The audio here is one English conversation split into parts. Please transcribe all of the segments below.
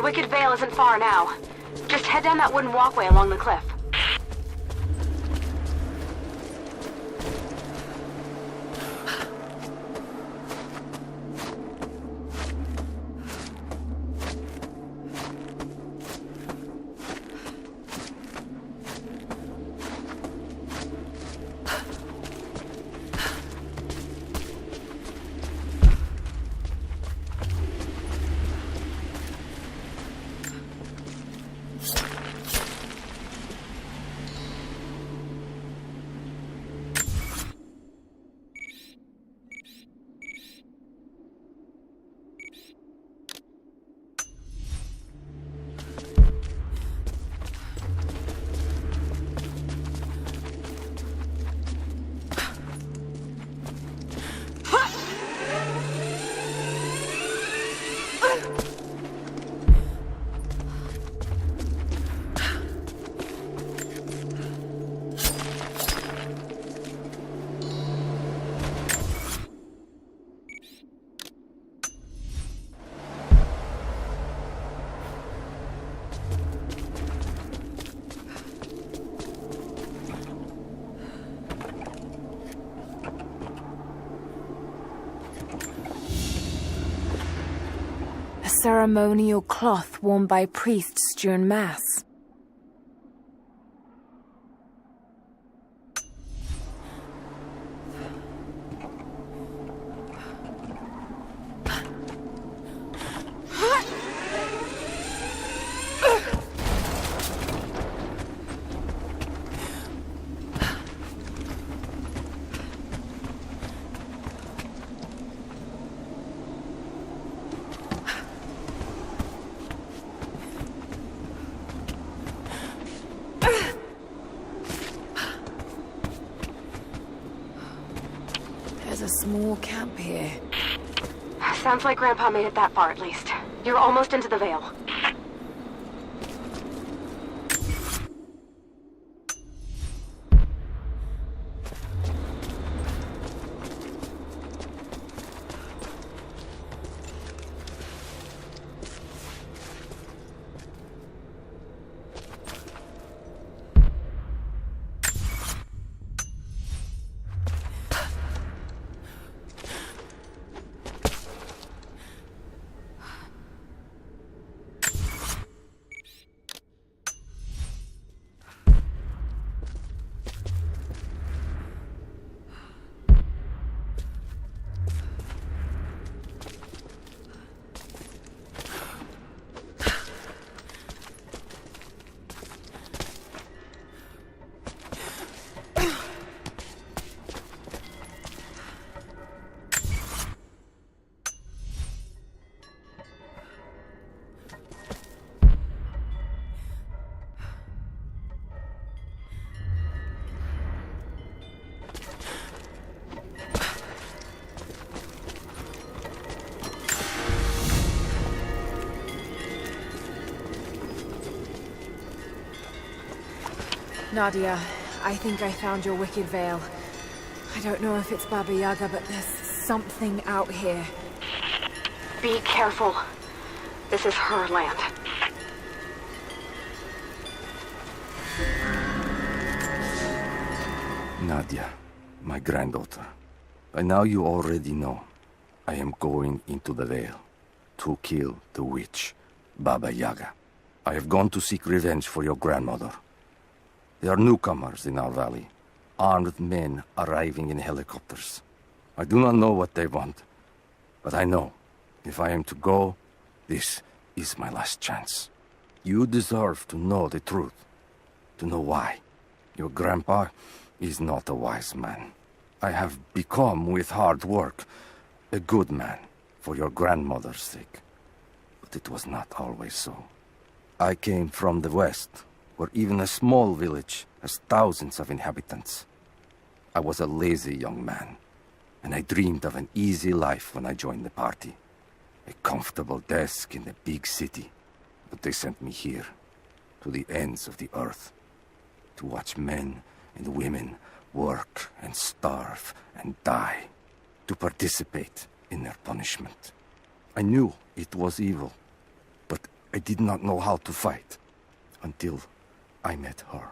The Wicked Vale isn't far now. Just head down that wooden walkway along the cliff. Ceremonial cloth worn by priests during Mass. There's a small camp here. Sounds like Grandpa made it that far at least. You're almost into the Vale. Nadia, I think I found your Wicked Vale. I don't know if it's Baba Yaga, but there's something out here. Be careful. This is her land. Nadia, my granddaughter. By now you already know. I am going into the Vale to kill the witch, Baba Yaga. I have gone to seek revenge for your grandmother. There are newcomers in our valley, armed men arriving in helicopters. I do not know what they want, but I know if I am to go, this is my last chance. You deserve to know the truth, to know why. Your grandpa is not a wise man. I have become, with hard work, a good man for your grandmother's sake. But it was not always so. I came from the west, where even a small village has thousands of inhabitants. I was a lazy young man, and I dreamed of an easy life when I joined the party. A comfortable desk in a big city. But they sent me here, to the ends of the earth, to watch men and women work and starve and die, to participate in their punishment. I knew it was evil, but I did not know how to fight until I met her.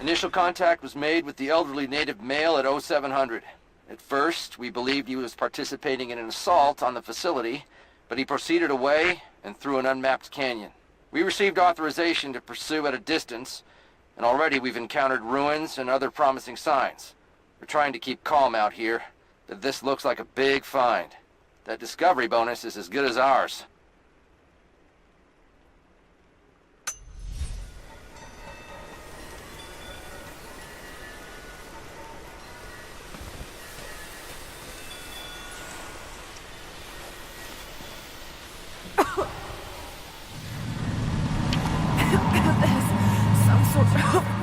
Initial contact was made with the elderly native male at 0700. At first, we believed he was participating in an assault on the facility, but he proceeded away and through an unmapped canyon. We received authorization to pursue at a distance, and already we've encountered ruins and other promising signs. We're trying to keep calm out here, but this looks like a big find. That discovery bonus is as good as ours.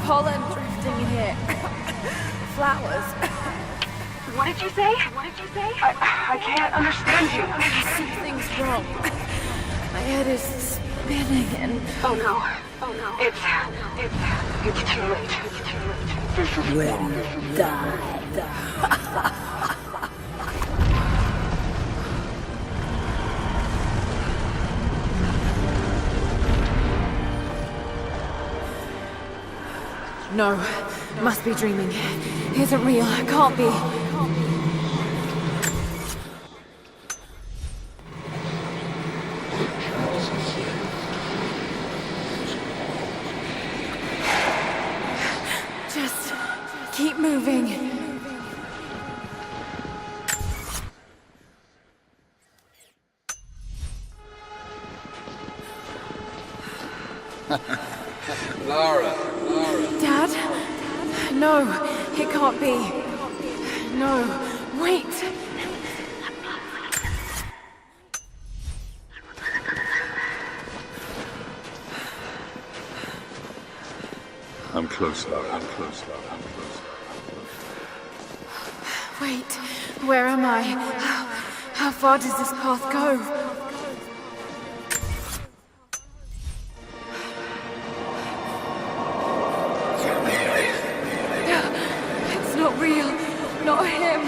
Pollen drifting in here. Flowers. What did you say? I can't understand you. Something's wrong. My head is spinning and... Oh no. It's too late. Ready, die. No, must be dreaming. Isn't real, can't be. Just keep moving. Lara. Dad? No, it can't be. No, wait. I'm close, Lara. Wait, where am I? How far does this path go? It's not real. Not him.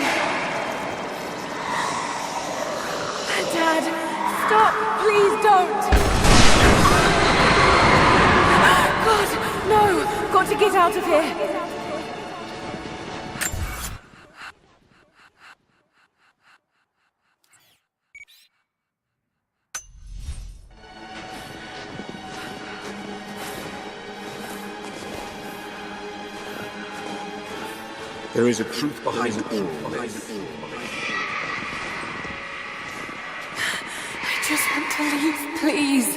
Dad, stop. Please don't. God, no. Got to get out of here. There is a truth behind all this. I just want to leave, please.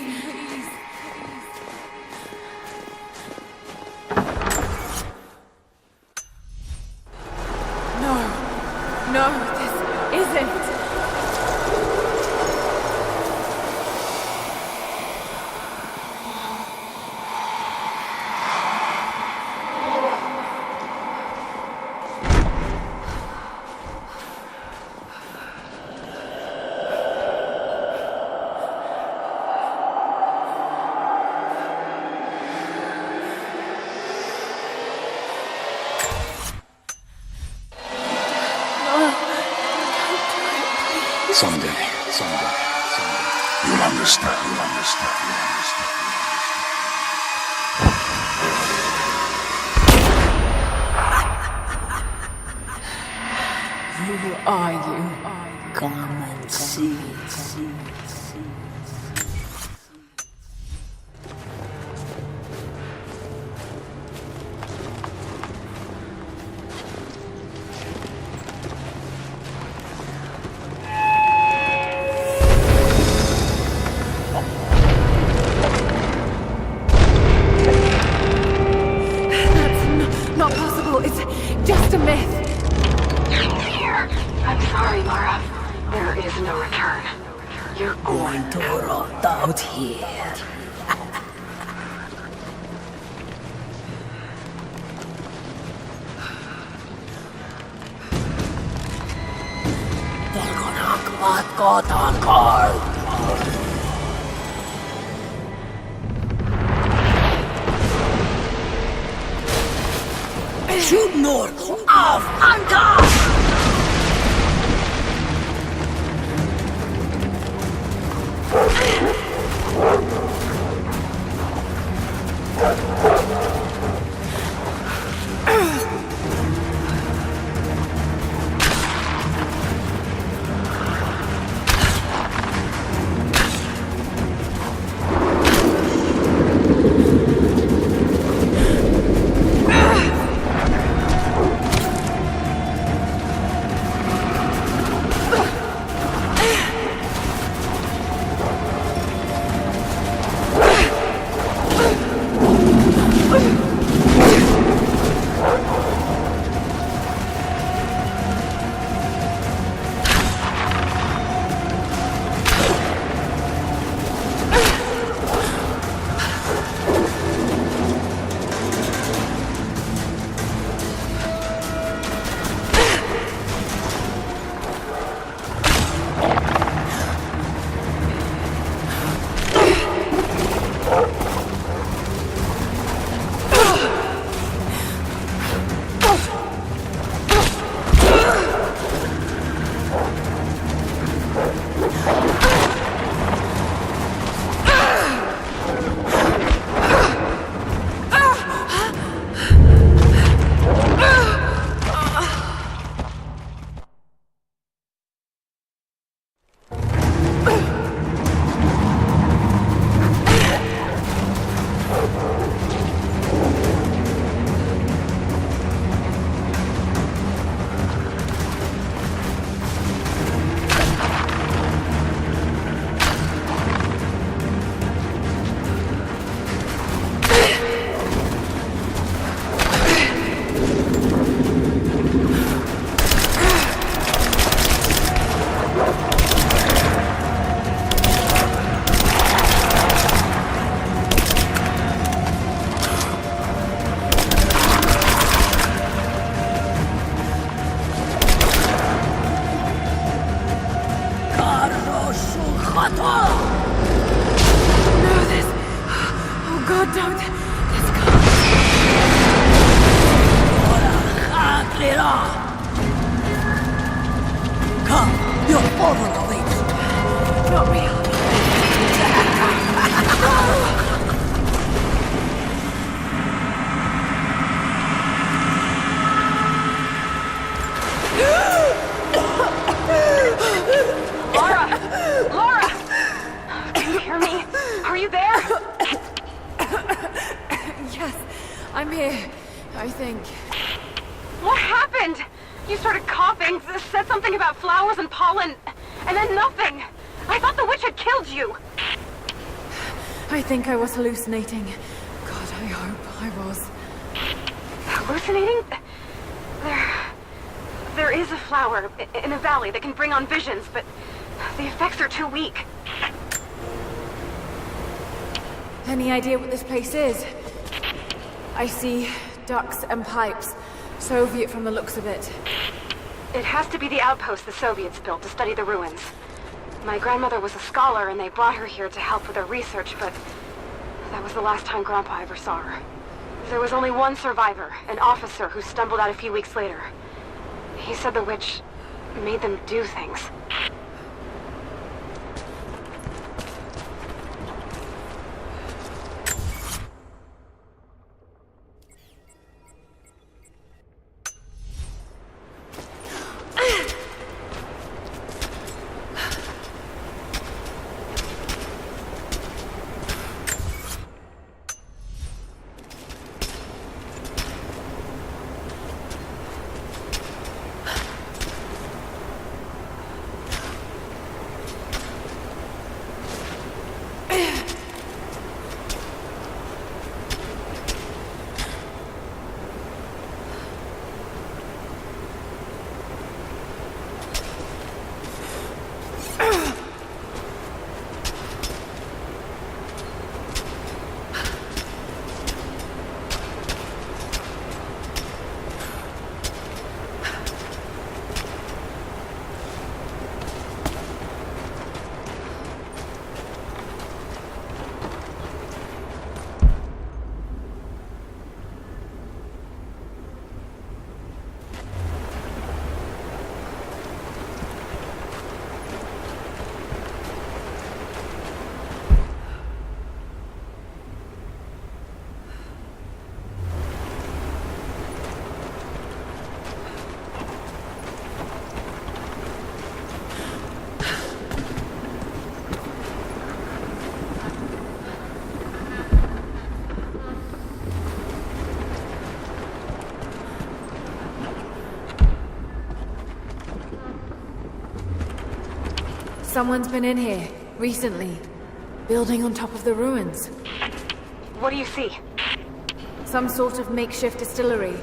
No, this isn't. Who are you? Come and see. That's not possible. It's just a myth. I'm sorry, Lara. There is no return. You're Going to rot out here. Shoot north of Anka! I'm here, I think. What happened? You started coughing, said something about flowers and pollen, and then nothing. I thought the witch had killed you. I think I was hallucinating. God, I hope I was. Hallucinating? There is a flower in a valley that can bring on visions, but the effects are too weak. Any idea what this place is? I see ducks and pipes. Soviet from the looks of it. It has to be the outpost the Soviets built to study the ruins. My grandmother was a scholar and they brought her here to help with her research, but that was the last time Grandpa ever saw her. There was only one survivor, an officer who stumbled out a few weeks later. He said the witch made them do things. Someone's been in here, recently. Building on top of the ruins. What do you see? Some sort of makeshift distillery.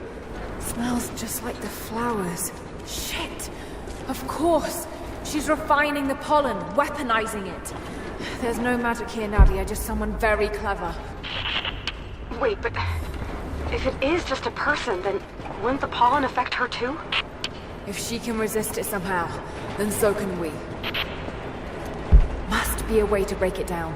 Smells just like the flowers. Shit! Of course! She's refining the pollen, weaponizing it. There's no magic here, Nadia, just someone very clever. Wait, but if it is just a person, then wouldn't the pollen affect her too? If she can resist it somehow, then so can we. Must be a way to break it down.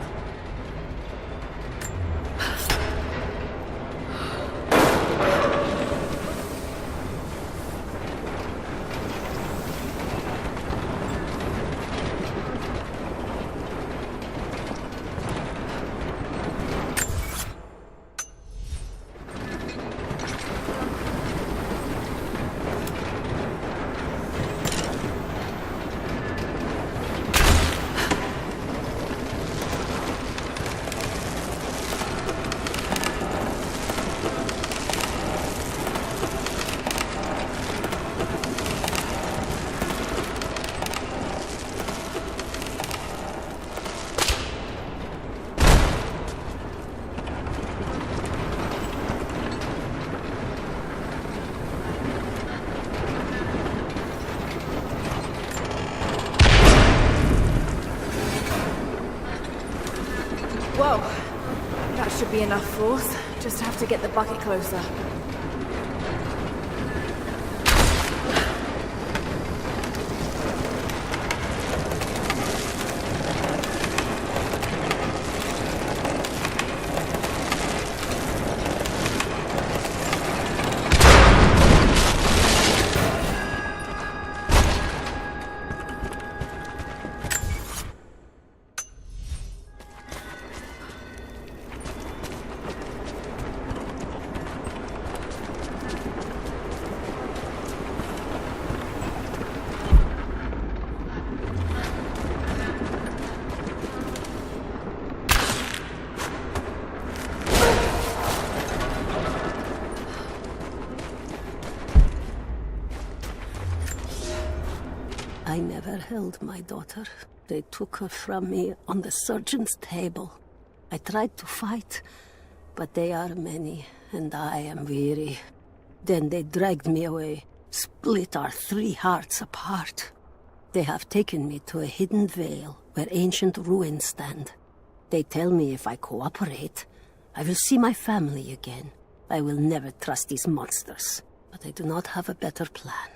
Whoa. That should be enough force. Just have to get the bucket closer. I never held my daughter. They took her from me on the surgeon's table. I tried to fight, but they are many, and I am weary. Then they dragged me away, split our 3 hearts apart. They have taken me to a hidden vale where ancient ruins stand. They tell me if I cooperate, I will see my family again. I will never trust these monsters, but I do not have a better plan.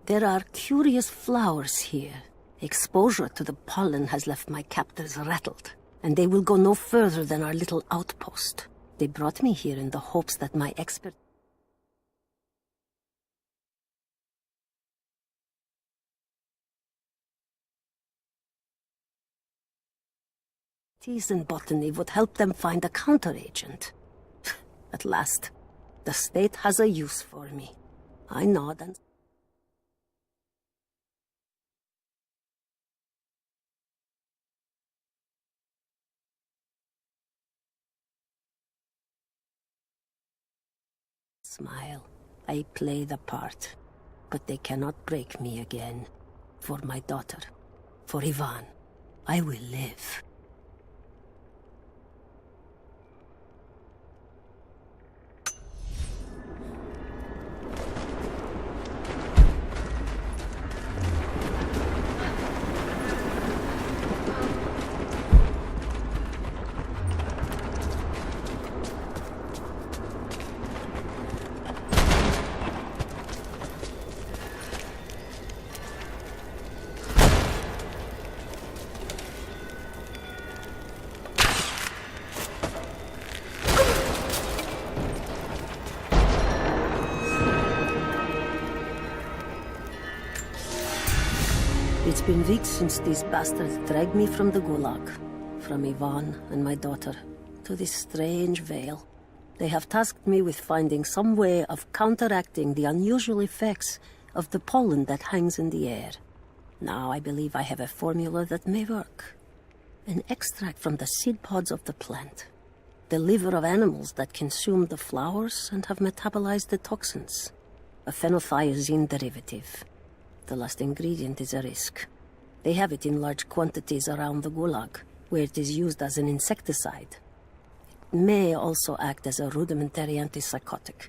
There are curious flowers here. Exposure to the pollen has left my captors rattled, and they will go no further than our little outpost. They brought me here in the hopes that my expertise in botany would help them find a counteragent. At last, the state has a use for me. I nod and smile. I play the part, but they cannot break me again. For my daughter, for Ivan, I will live. It's been weeks since these bastards dragged me from the Gulag, from Ivan and my daughter, to this strange vale. They have tasked me with finding some way of counteracting the unusual effects of the pollen that hangs in the air. Now I believe I have a formula that may work. An extract from the seed pods of the plant. The liver of animals that consume the flowers and have metabolized the toxins. A phenothiazine derivative. The last ingredient is a risk. They have it in large quantities around the Gulag, where it is used as an insecticide. It may also act as a rudimentary antipsychotic,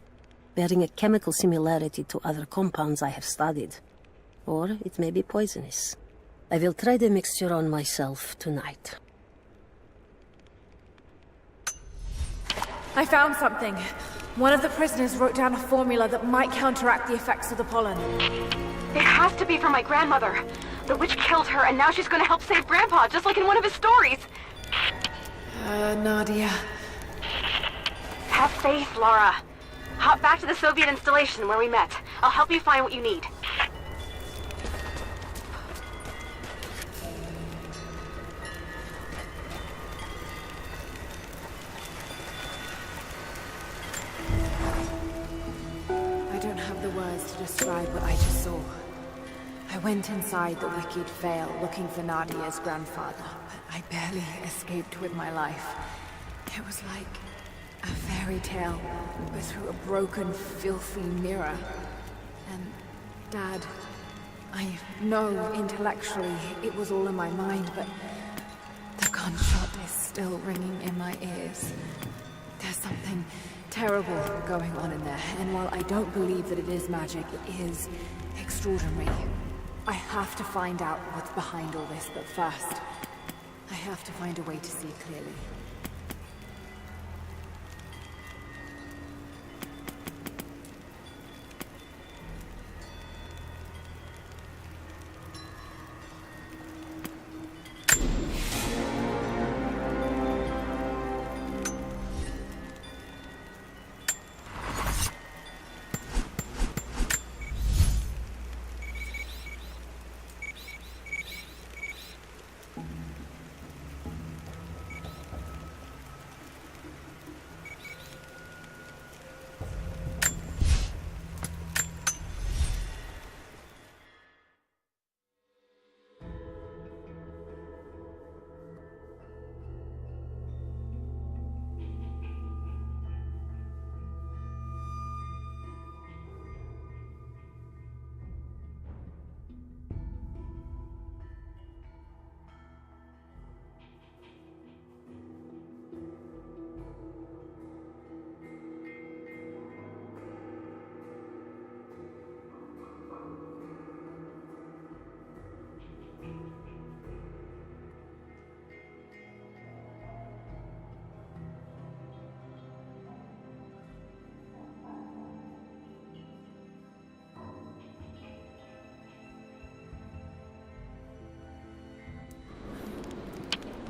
bearing a chemical similarity to other compounds I have studied. Or it may be poisonous. I will try the mixture on myself tonight. I found something. One of the prisoners wrote down a formula that might counteract the effects of the pollen. It has to be for my grandmother. The witch killed her, and now she's gonna help save Grandpa, just like in one of his stories. Nadia. Have faith, Laura. Hop back to the Soviet installation where we met. I'll help you find what you need. I don't have the words to describe what I just saw. I went inside the wicked Vale looking for Nadia's grandfather, but I barely escaped with my life. It was like a fairy tale, but through a broken, filthy mirror. And Dad, I know intellectually it was all in my mind, but the gunshot is still ringing in my ears. There's something terrible going on in there, and while I don't believe that it is magic, it is extraordinary. I have to find out what's behind all this, but first, I have to find a way to see clearly.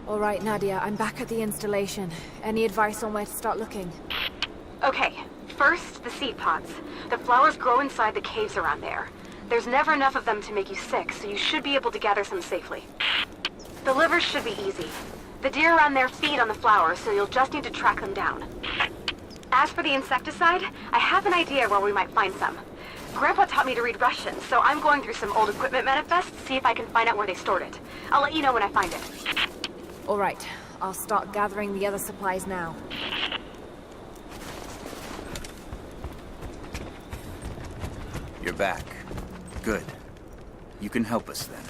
All right, Nadia, I'm back at the installation. Any advice on where to start looking? Okay, first, the seed pods. The flowers grow inside the caves around there. There's never enough of them to make you sick, so you should be able to gather some safely. The livers should be easy. The deer around there feed on the flowers, so you'll just need to track them down. As for the insecticide, I have an idea where we might find some. Grandpa taught me to read Russian, so I'm going through some old equipment manifests to see if I can find out where they stored it. I'll let you know when I find it. All right, I'll start gathering the other supplies now. You're back. Good. You can help us then.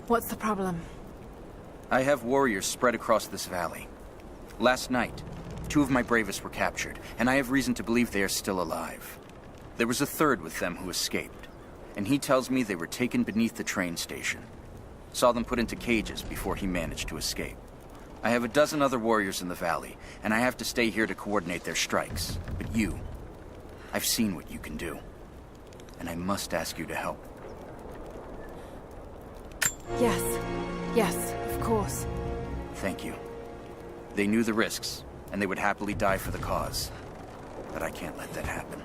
What's the problem? I have warriors spread across this valley. Last night, 2 of my bravest were captured, and I have reason to believe they are still alive. There was a third with them who escaped, and he tells me they were taken beneath the train station. Saw them put into cages before he managed to escape. I have a dozen other warriors in the valley, and I have to stay here to coordinate their strikes. But you, I've seen what you can do, and I must ask you to help. Yes, of course. Thank you. They knew the risks, and they would happily die for the cause. But I can't let that happen.